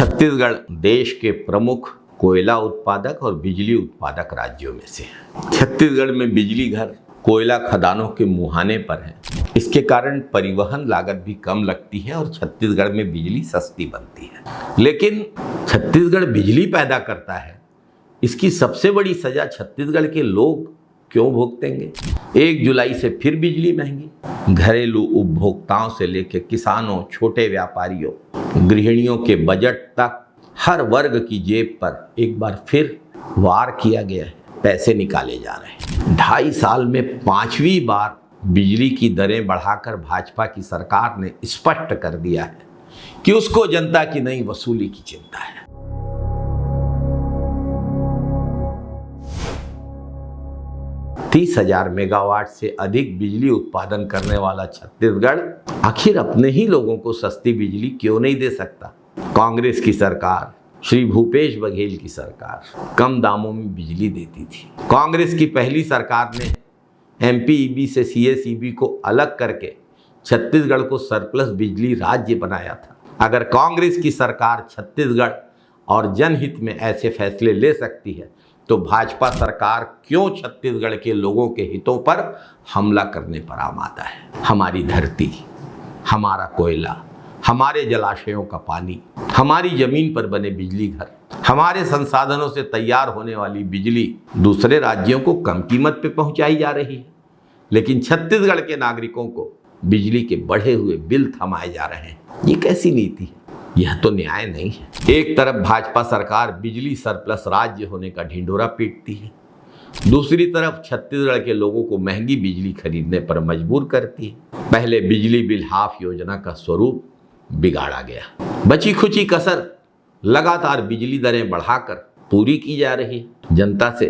छत्तीसगढ़ देश के प्रमुख कोयला उत्पादक और बिजली उत्पादक राज्यों में से है। छत्तीसगढ़ में बिजली घर कोयला खदानों के मुहाने पर है। इसके कारण परिवहन लागत भी कम लगती है और छत्तीसगढ़ में बिजली सस्ती बनती है। लेकिन छत्तीसगढ़ बिजली पैदा करता है, इसकी सबसे बड़ी सजा छत्तीसगढ़ के लोग क्यों भुगतेंगे? 1 जुलाई से फिर बिजली महंगी। घरेलू उपभोक्ताओं से लेकर किसानों, छोटे व्यापारियों, गृहिणियों के बजट तक हर वर्ग की जेब पर एक बार फिर वार किया गया है। पैसे निकाले जा रहे हैं। 2.5 साल में 5वीं बार बिजली की दरें बढ़ाकर भाजपा की सरकार ने स्पष्ट कर दिया है कि उसको जनता की नई वसूली की चिंता है। तीस 30,000 मेगावाट से अधिक बिजली उत्पादन करने वाला छत्तीसगढ़ आखिर अपने ही लोगों को सस्ती बिजली क्यों नहीं दे सकता? कांग्रेस की सरकार, श्री भूपेश बघेल की सरकार कम दामों में बिजली देती थी। कांग्रेस की पहली सरकार ने एमपीईबी से सीएसईबी को अलग करके छत्तीसगढ़ को सरप्लस बिजली राज्य बनाया था। अगर कांग्रेस की सरकार छत्तीसगढ़ और जनहित में ऐसे फैसले ले सकती है तो भाजपा सरकार क्यों छत्तीसगढ़ के लोगों के हितों पर हमला करने पर आमादा है? हमारी धरती, हमारा कोयला, हमारे जलाशयों का पानी, हमारी जमीन पर बने बिजली घर, हमारे संसाधनों से तैयार होने वाली बिजली दूसरे राज्यों को कम कीमत पे पहुंचाई जा रही है, लेकिन छत्तीसगढ़ के नागरिकों को बिजली के बढ़े हुए बिल थमाए जा रहे हैं। ये कैसी नीति है? यह तो न्याय नहीं है। एक तरफ भाजपा सरकार बिजली सरप्लस राज्य होने का ढिंढोरा पीटती है, दूसरी तरफ छत्तीसगढ़ के लोगों को महंगी बिजली खरीदने पर मजबूर करती है। पहले बिजली बिल हाफ योजना का स्वरूप बिगाड़ा गया, बची खुची कसर लगातार बिजली दरें बढ़ाकर पूरी की जा रही है, जनता से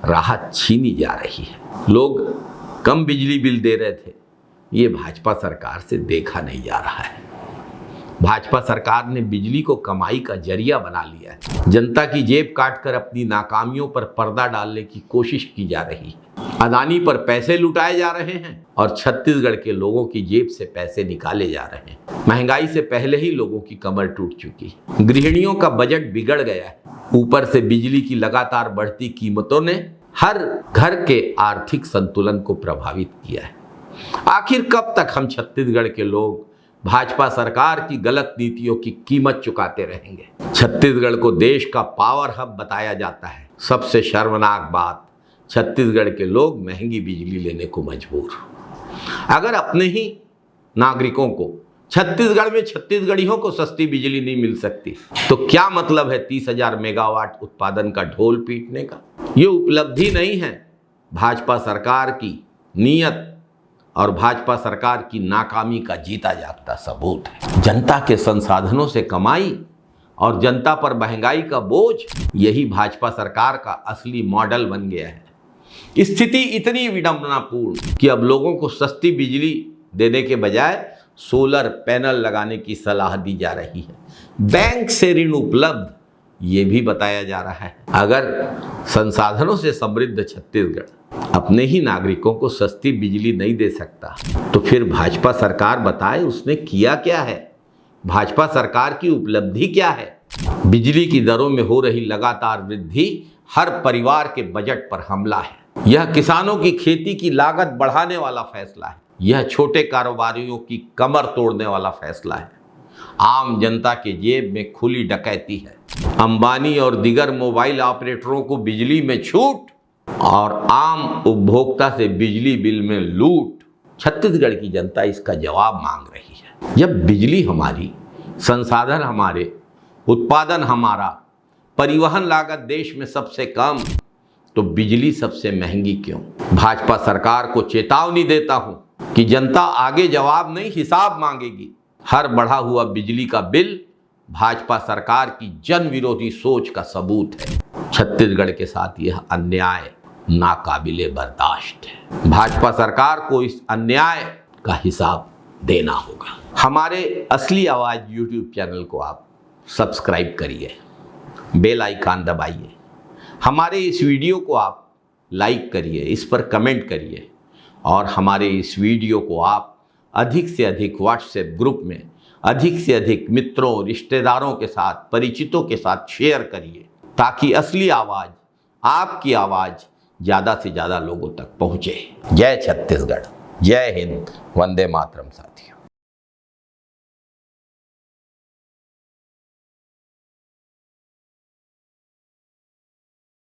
राहत छीनी जा रही है। लोग कम बिजली बिल दे रहे थे, ये भाजपा सरकार से देखा नहीं जा रहा है। भाजपा सरकार ने बिजली को कमाई का जरिया बना लिया है। जनता की जेब काटकर अपनी नाकामियों पर पर्दा डालने की कोशिश की जा रही है। अदानी पर पैसे लुटाए जा रहे हैं और छत्तीसगढ़ के लोगों की जेब से पैसे निकाले जा रहे हैं। महंगाई से पहले ही लोगों की कमर टूट चुकी है। गृहिणियों का बजट बिगड़ गया है। ऊपर से बिजली की लगातार बढ़ती कीमतों ने हर घर के आर्थिक संतुलन को प्रभावित किया है। आखिर कब तक हम छत्तीसगढ़ के लोग भाजपा सरकार की गलत नीतियों की कीमत चुकाते रहेंगे? छत्तीसगढ़ को देश का पावर हब बताया जाता है। सबसे शर्मनाक बात, छत्तीसगढ़ के लोग महंगी बिजली लेने को मजबूर। अगर अपने ही नागरिकों को छत्तीसगढ़ में छत्तीसगढ़ियों को सस्ती बिजली नहीं मिल सकती तो क्या मतलब है 30,000 मेगावाट उत्पादन का ढोल पीटने का? ये उपलब्धि नहीं है, भाजपा सरकार की नीयत और भाजपा सरकार की नाकामी का जीता जागता सबूत है। जनता के संसाधनों से कमाई और जनता पर महंगाई का बोझ, यही भाजपा सरकार का असली मॉडल बन गया है। स्थिति इतनी विडंबनापूर्ण कि अब लोगों को सस्ती बिजली देने के बजाय सोलर पैनल लगाने की सलाह दी जा रही है। बैंक से ऋण उपलब्ध, ये भी बताया जा रहा है। अगर संसाधनों से समृद्ध छत्तीसगढ़ अपने ही नागरिकों को सस्ती बिजली नहीं दे सकता तो फिर भाजपा सरकार बताए उसने किया क्या है? भाजपा सरकार की उपलब्धि क्या है? बिजली की दरों में हो रही लगातार वृद्धि हर परिवार के बजट पर हमला है। यह किसानों की खेती की लागत बढ़ाने वाला फैसला है। यह छोटे कारोबारियों की कमर तोड़ने वाला फैसला है। आम जनता के जेब में खुली डकैती है। अंबानी और दीगर मोबाइल ऑपरेटरों को बिजली में छूट और आम उपभोक्ता से बिजली बिल में लूट। छत्तीसगढ़ की जनता इसका जवाब मांग रही है। जब बिजली हमारी, संसाधन हमारे, उत्पादन हमारा, परिवहन लागत देश में सबसे कम, तो बिजली सबसे महंगी क्यों? भाजपा सरकार को चेतावनी देता हूं कि जनता आगे जवाब नहीं, हिसाब मांगेगी। हर बढ़ा हुआ बिजली का बिल भाजपा सरकार की जन विरोधी सोच का सबूत है। छत्तीसगढ़ के साथ यह अन्याय नाकाबिले बर्दाश्त है। भाजपा सरकार को इस अन्याय का हिसाब देना होगा। हमारे असली आवाज यूट्यूब चैनल को आप सब्सक्राइब करिए, बेल आइकन दबाइए, हमारे इस वीडियो को आप लाइक करिए, इस पर कमेंट करिए और हमारे इस वीडियो को आप अधिक से अधिक व्हाट्सएप ग्रुप में अधिक से अधिक मित्रों, रिश्तेदारों के साथ, परिचितों के साथ शेयर करिए ताकि असली आवाज़, आपकी आवाज़ ज़्यादा से ज़्यादा लोगों तक पहुँचे। जय छत्तीसगढ़, जय हिंद, वंदे मातरम साथियों।